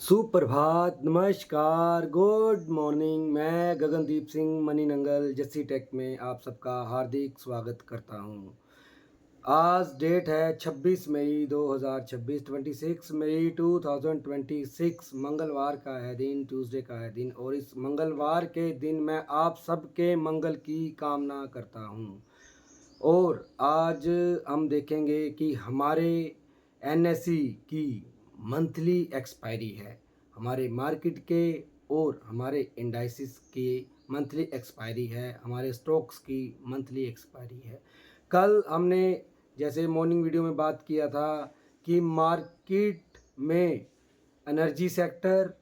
सुप्रभात, नमस्कार, good morning. मैं गगनदीप सिंह मनी नंगल जस्सी टेक में आप सबका हार्दिक स्वागत करता हूं। आज डेट है 26 मई 2026, 26 मई 2026, मंगलवार का है दिन, ट्यूसडे का है दिन। और इस मंगलवार के दिन मैं आप सबके मंगल की कामना करता हूं। और आज हम देखेंगे कि हमारे एनएसई की मंथली एक्सपायरी है, हमारे मार्केट के और हमारे इंडाइसिस की मंथली एक्सपायरी है, हमारे स्टॉक्स की मंथली एक्सपायरी है। कल हमने जैसे मॉर्निंग वीडियो में बात किया था कि मार्केट में एनर्जी सेक्टर,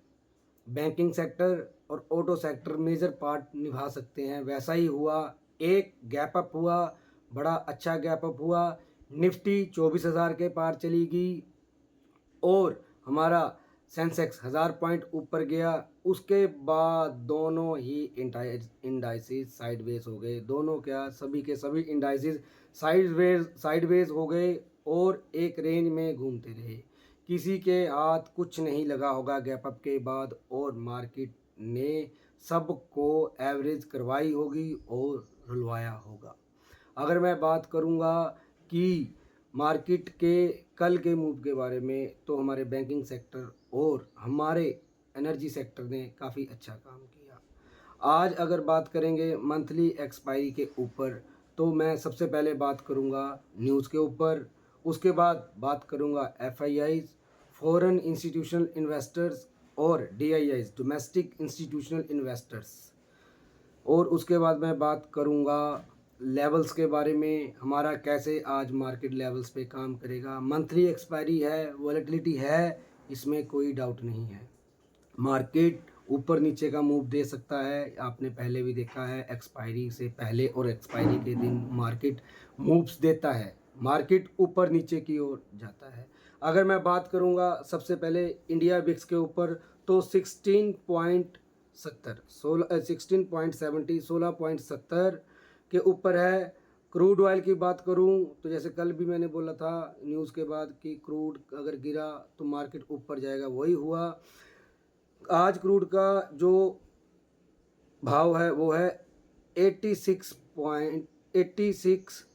बैंकिंग सेक्टर और ऑटो सेक्टर मेजर पार्ट निभा सकते हैं। वैसा ही हुआ, एक गैप अप हुआ, बड़ा अच्छा गैप अप हुआ। निफ्टी 24,000 के पार चली गई और हमारा सेंसेक्स 1000 पॉइंट ऊपर गया। उसके बाद दोनों ही इंडाइसिस साइडवेज हो गए। दोनों क्या, सभी के सभी इंडाइसिस साइडवेज हो गए और एक रेंज में घूमते रहे। किसी के हाथ कुछ नहीं लगा होगा गैप अप के बाद, और मार्केट ने सबको एवरेज करवाई होगी और रुलवाया होगा। अगर मैं बात करूंगा कि मार्केट के कल के मूव के बारे में, तो हमारे बैंकिंग सेक्टर और हमारे एनर्जी सेक्टर ने काफ़ी अच्छा काम किया। आज अगर बात करेंगे मंथली एक्सपायरी के ऊपर, तो मैं सबसे पहले बात करूंगा न्यूज़ के ऊपर। उसके बाद बात करूंगा एफआईआईज, फॉरेन इंस्टीट्यूशनल इन्वेस्टर्स, और डीआईआईज, डोमेस्टिक इंस्टीट्यूशनल इन्वेस्टर्स। और उसके बाद मैं बात करूंगा लेवल्स के बारे में, हमारा कैसे आज मार्केट लेवल्स पे काम करेगा। मंथली एक्सपायरी है, वॉलेटिलिटी है, इसमें कोई डाउट नहीं है। मार्केट ऊपर नीचे का मूव दे सकता है, आपने पहले भी देखा है। एक्सपायरी से पहले और एक्सपायरी के दिन मार्केट मूव्स देता है, मार्केट ऊपर नीचे की ओर जाता है। अगर मैं बात करूंगा सबसे पहले इंडिया बिक्स के ऊपर, तो 16.70 के ऊपर है। क्रूड ऑयल की बात करूं, तो जैसे कल भी मैंने बोला था न्यूज़ के बाद कि क्रूड अगर गिरा तो मार्केट ऊपर जाएगा, वही हुआ। आज क्रूड का जो भाव है वो है 86.30,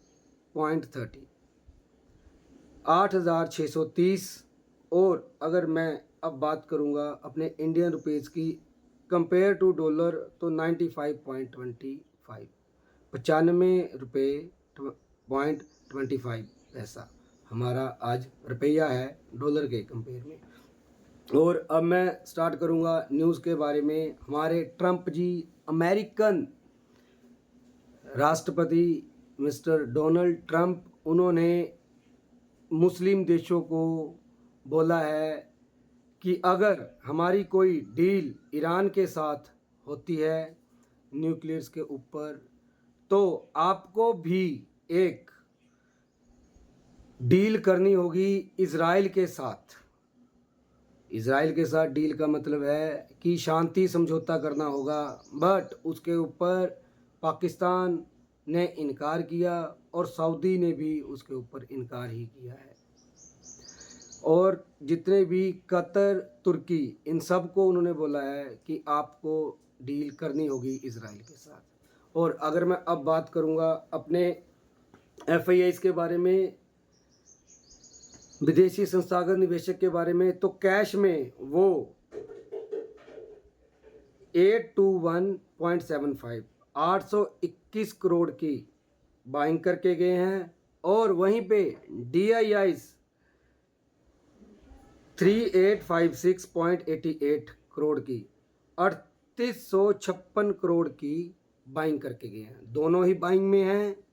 8,630। और अगर मैं अब बात करूंगा अपने इंडियन रुपीज़ की कंपेयर टू डॉलर, तो 95.25, 95 रुपये .25 हमारा आज रुपया है डॉलर के कंपेयर में। और अब मैं स्टार्ट करूंगा न्यूज़ के बारे में। हमारे ट्रंप जी, अमेरिकन राष्ट्रपति मिस्टर डोनाल्ड ट्रंप, उन्होंने मुस्लिम देशों को बोला है कि अगर हमारी कोई डील ईरान के साथ होती है न्यूक्लियर्स के ऊपर, तो आपको भी एक डील करनी होगी इजराइल के साथ। इजराइल के साथ डील का मतलब है कि शांति समझौता करना होगा, बट उसके ऊपर पाकिस्तान ने इनकार किया और सऊदी ने भी उसके ऊपर इनकार ही किया है। और जितने भी कतर, तुर्की, इन सब को उन्होंने बोला है कि आपको डील करनी होगी इजराइल के साथ। और अगर मैं अब बात करूंगा अपने एफआईआईज के बारे में, विदेशी संस्थागत निवेशक के बारे में, तो कैश में वो 821.75, 821 करोड़ की बाइंग करके गए हैं। और वहीं पे डीआईआईज 3856.88 करोड़ की, 3856 करोड़ की बाइंग करके गए हैं। दोनों ही बाइंग में हैं,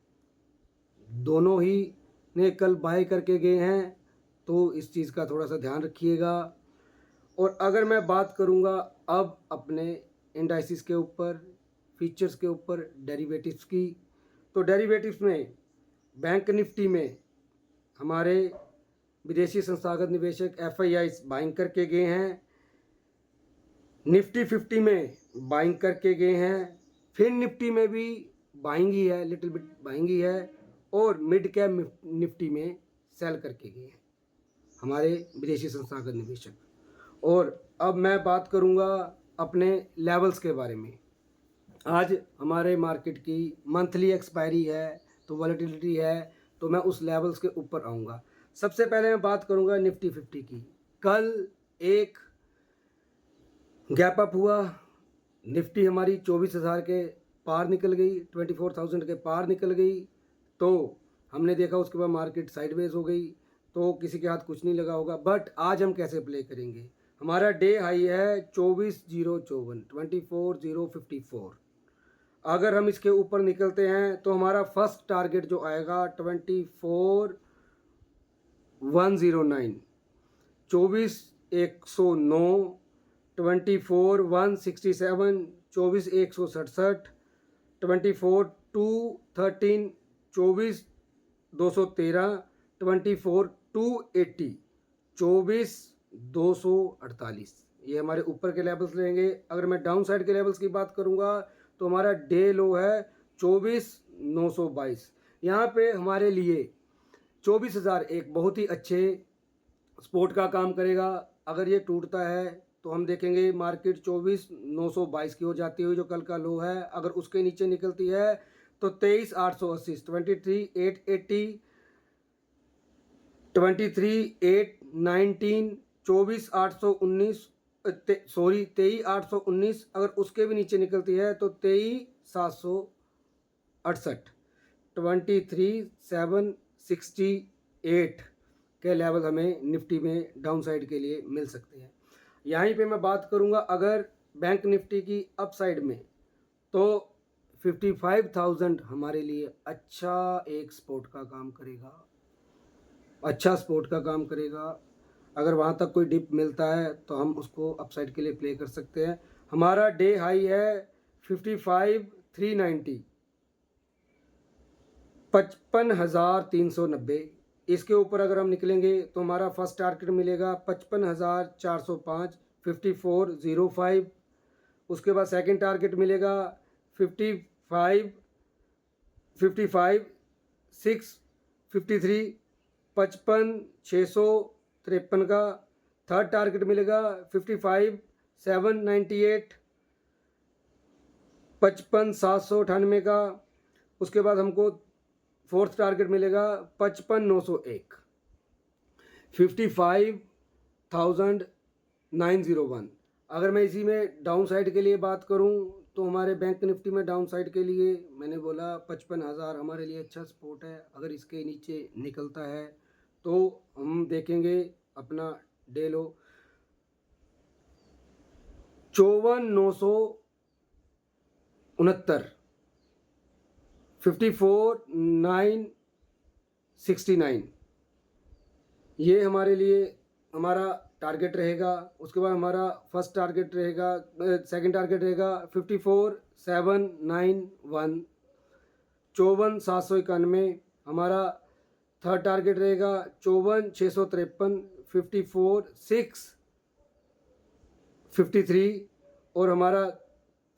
दोनों ही ने कल बाय करके गए हैं, तो इस चीज़ का थोड़ा सा ध्यान रखिएगा। और अगर मैं बात करूंगा अब अपने इंडाइसिस के ऊपर, फीचर्स के ऊपर, डेरिवेटिव्स की, तो डेरिवेटिव्स में बैंक निफ्टी में हमारे विदेशी संस्थागत निवेशक एफआईआईज बाइंग करके गए हैं। निफ्टी 50 में बाइंग करके गए हैं। फिर निफ्टी में भी बाइंग ही है, लिटिल बिट बाइंग ही है। और मिड कैप निफ्टी में सेल करके गए हैं हमारे विदेशी संस्थागत निवेशक। और अब मैं बात करूंगा अपने लेवल्स के बारे में। आज हमारे मार्केट की मंथली एक्सपायरी है, तो वॉलेटिलिटी है, तो मैं उस लेवल्स के ऊपर आऊँगा। सबसे पहले मैं बात करूँगा निफ्टी 50 की। कल एक गैप अप हुआ, निफ्टी हमारी 24,000 के पार निकल गई, 24,000 के पार निकल गई, तो हमने देखा उसके बाद मार्केट साइडवेज हो गई, तो किसी के हाथ कुछ नहीं लगा होगा। बट आज हम कैसे प्ले करेंगे, हमारा डे हाई है 24,054, 24,054। अगर हम इसके ऊपर निकलते हैं तो हमारा फर्स्ट टारगेट जो आएगा 24,109, 24,109, 24,167, 24,167, 24,213, 24,213, 24,280, 24,248, ये हमारे ऊपर के लेवल्स रहेंगे। अगर मैं डाउन साइड के लेवल्स की बात करूंगा तो हमारा डे लो है 24,922। यहाँ पे हमारे लिए 24,000 एक बहुत ही अच्छे सपोर्ट का काम करेगा। अगर ये टूटता है तो हम देखेंगे मार्केट 24,922 की हो जाती हुई, जो कल का लो है। अगर उसके नीचे निकलती है तो 23,880, 23,880, 23,819, 24,819, 23,819। अगर उसके भी नीचे निकलती है तो 23,768, 23,768 के लेवल हमें निफ्टी में डाउन साइड के लिए मिल सकते हैं। यहीं पे मैं बात करूंगा अगर बैंक निफ्टी की अप साइड में, तो 55,000 हमारे लिए अच्छा एक सपोर्ट का काम करेगा, अच्छा सपोर्ट का काम करेगा। अगर वहाँ तक कोई डिप मिलता है तो हम उसको अपसाइड के लिए प्ले कर सकते हैं। हमारा डे हाई है 55,390, 55,390। इसके ऊपर अगर हम निकलेंगे तो हमारा फर्स्ट टारगेट मिलेगा 55,405, 54,05। उसके बाद सेकंड टारगेट मिलेगा 55, 55,653, 55,653 का। थर्ड टारगेट मिलेगा 55,798, 55,798 का। उसके बाद हमको फोर्थ टारगेट मिलेगा 55,901, 55,901। अगर मैं इसी में डाउन साइड के लिए बात करूं तो हमारे बैंक निफ्टी में डाउन साइड के लिए मैंने बोला 55,000 हमारे लिए अच्छा सपोर्ट है। अगर इसके नीचे निकलता है तो हम देखेंगे अपना डे लो 54,969, 54,969, ये हमारे लिए हमारा टारगेट रहेगा। उसके बाद हमारा फर्स्ट टारगेट रहेगा, सेकंड टारगेट रहेगा 54,791, 54,791। हमारा थर्ड टारगेट रहेगा 54,653, 54,653। और हमारा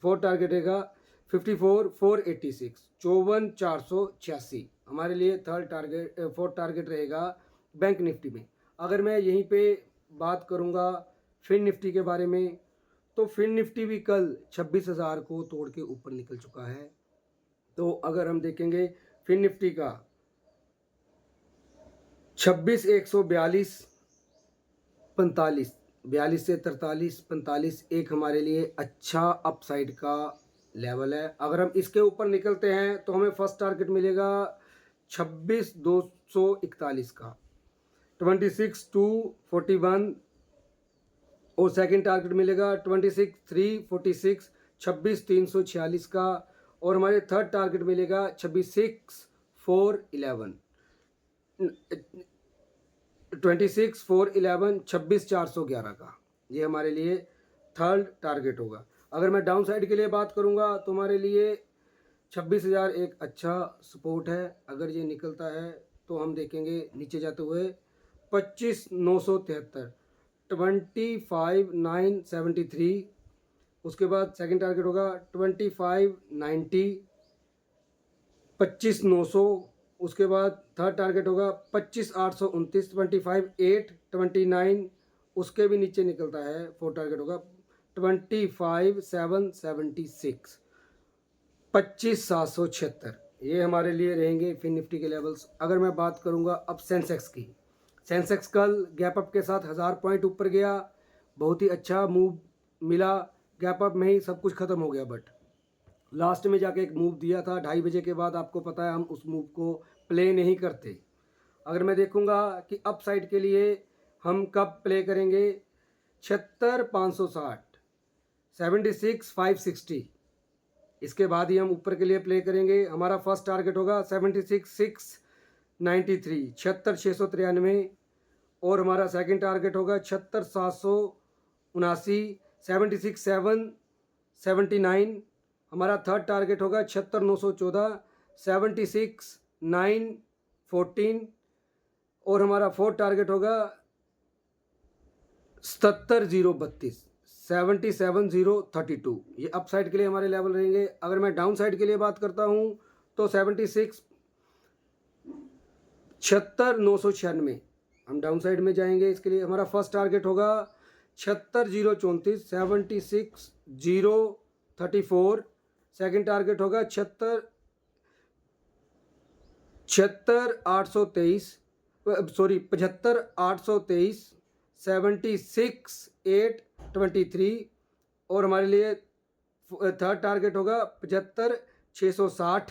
फोर्थ टारगेट रहेगा 54,486, 54,486 हमारे लिए थर्ड टारगेट फोर्थ टारगेट रहेगा बैंक निफ्टी में। अगर मैं यहीं पे बात करूंगा फिन निफ्टी के बारे में, तो फिन निफ्टी भी कल 26,000 को तोड़ के ऊपर निकल चुका है। तो अगर हम देखेंगे फिन निफ्टी का 26,142, 45, 42 से 43, 45 एक हमारे लिए अच्छा अपसाइड का लेवल है। अगर हम इसके ऊपर निकलते हैं तो हमें फर्स्ट टारगेट मिलेगा 26,241 का, 26,241। और सेकंड टारगेट मिलेगा 26,346, 26,346 का। और हमारे थर्ड टारगेट मिलेगा 26,411, 26,411, 26,411 का। ये हमारे लिए थर्ड टारगेट होगा। अगर मैं डाउन साइड के लिए बात करूंगा तो हमारे लिए 26,000 एक अच्छा सपोर्ट है। अगर ये निकलता है तो हम देखेंगे नीचे जाते हुए 25,973, 25,973। उसके बाद सेकंड टारगेट होगा 25,90, 25,900। उसके बाद थर्ड टारगेट होगा 25,829, 25,829। उसके भी नीचे निकलता है 4 टारगेट होगा 25,776, 25,776 ये हमारे लिए रहेंगे फिन निफ्टी के लेवल्स। अगर मैं बात करूंगा अब सेंसेक्स की, सेंसेक्स कल गैप अप के साथ 1000 पॉइंट ऊपर गया, बहुत ही अच्छा मूव मिला, गैप अप में ही सब कुछ खत्म हो गया, बट लास्ट में जाके एक मूव दिया था 2:30 बजे के बाद, आपको पता है हम उस मूव को प्ले नहीं करते। अगर मैं देखूंगा कि अप साइड के लिए हम कब प्ले करेंगे, 76,560, 76,560, इसके बाद ही हम ऊपर के लिए प्ले करेंगे। हमारा फर्स्ट टारगेट होगा 76,693, 76,693, और हमारा सेकंड टारगेट होगा 76,779, 76,779। हमारा थर्ड टारगेट होगा 76,914, 76,914, और हमारा फोर्थ टारगेट होगा 77,032, 77,032। ये अप साइड के लिए हमारे लेवल रहेंगे। अगर मैं डाउन साइड के लिए बात करता हूं तो 76,996 हम डाउन साइड में जाएंगे। इसके लिए हमारा फर्स्ट टारगेट होगा 76,034, 76,034। सेकंड टारगेट होगा 75,823, 76,823, और हमारे लिए थर्ड टारगेट होगा 75,660,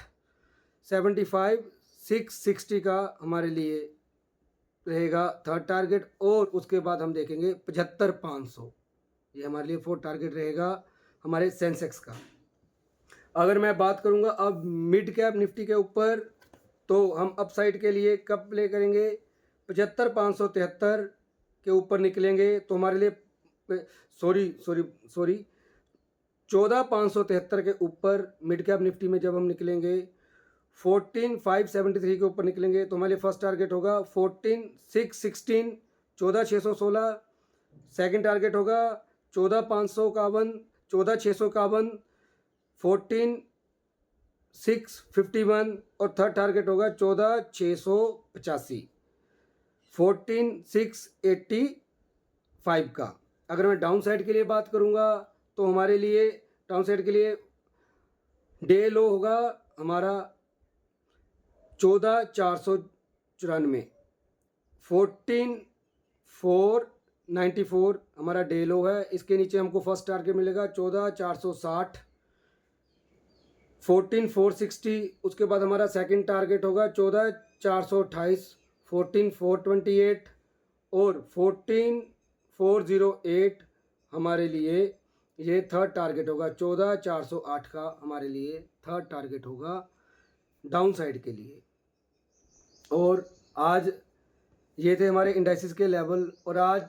75,660 का हमारे लिए रहेगा थर्ड टारगेट। और उसके बाद हम देखेंगे 75,500, ये हमारे लिए फोर्थ टारगेट रहेगा हमारे सेंसेक्स का। अगर मैं बात करूंगा अब मिड कैप निफ्टी के ऊपर, तो हम अप साइड के लिए कब प्ले करेंगे, 75,573 के ऊपर निकलेंगे तो हमारे लिए सॉरी 14,573 के ऊपर मिड कैप निफ्टी में जब हम निकलेंगे, 14,573 के ऊपर निकलेंगे तो हमारे लिए फर्स्ट टारगेट होगा 14,616, 14,616। सेकंड टारगेट होगा 14,551, 14,651, 14,651, और थर्ड टारगेट होगा 14,685, 14,685 का। अगर मैं डाउन साइड के लिए बात करूंगा तो हमारे लिए डाउन साइड के लिए डे लो होगा हमारा 14,494, 14,494 हमारा डे लो है। इसके नीचे हमको फर्स्ट टारगेट मिलेगा 14,460, 14,460। उसके बाद हमारा सेकंड टारगेट होगा 14,428, 14,428, और 14,408 हमारे लिए ये थर्ड टारगेट होगा। 14,408 का हमारे लिए थर्ड टारगेट होगा डाउन साइड के लिए। और आज ये थे हमारे इंडाइसिस के लेवल। और आज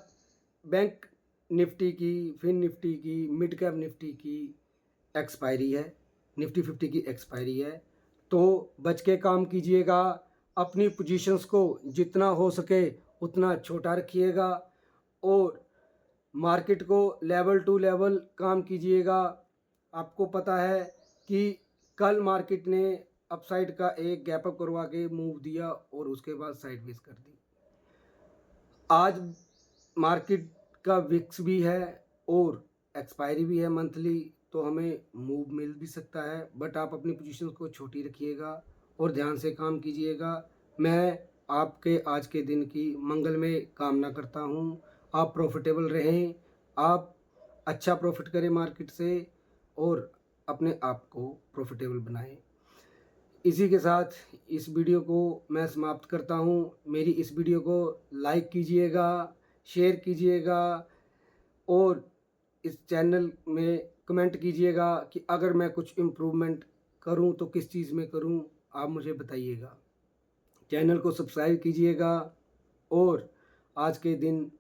बैंक निफ्टी की, फिन निफ्टी की, मिड कैप निफ्टी की एक्सपायरी है, निफ्टी 50 की एक्सपायरी है। तो बच के काम कीजिएगा, अपनी पोजीशंस को जितना हो सके उतना छोटा रखिएगा, और मार्केट को लेवल टू लेवल काम कीजिएगा। आपको पता है कि कल मार्केट ने अपसाइड का एक गैप अप करवा के मूव दिया और उसके बाद साइडवेज कर दी। आज मार्केट का विक्स भी है और एक्सपायरी भी है मंथली, तो हमें मूव मिल भी सकता है, बट आप अपनी पोजीशन को छोटी रखिएगा और ध्यान से काम कीजिएगा। मैं आपके आज के दिन की मंगलमय कामना करता हूँ। आप प्रॉफिटेबल रहें, आप अच्छा प्रॉफिट करें मार्केट से और अपने आप को प्रॉफिटेबल बनाएं। इसी के साथ इस वीडियो को मैं समाप्त करता हूँ। मेरी इस वीडियो को लाइक कीजिएगा, शेयर कीजिएगा, और इस चैनल में कमेंट कीजिएगा कि अगर मैं कुछ इम्प्रूवमेंट करूं तो किस चीज़ में करूं, आप मुझे बताइएगा। चैनल को सब्सक्राइब कीजिएगा, और आज के दिन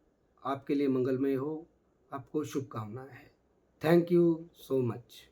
आपके लिए मंगलमय हो। आपको शुभकामनाएं हैं। Thank you so much.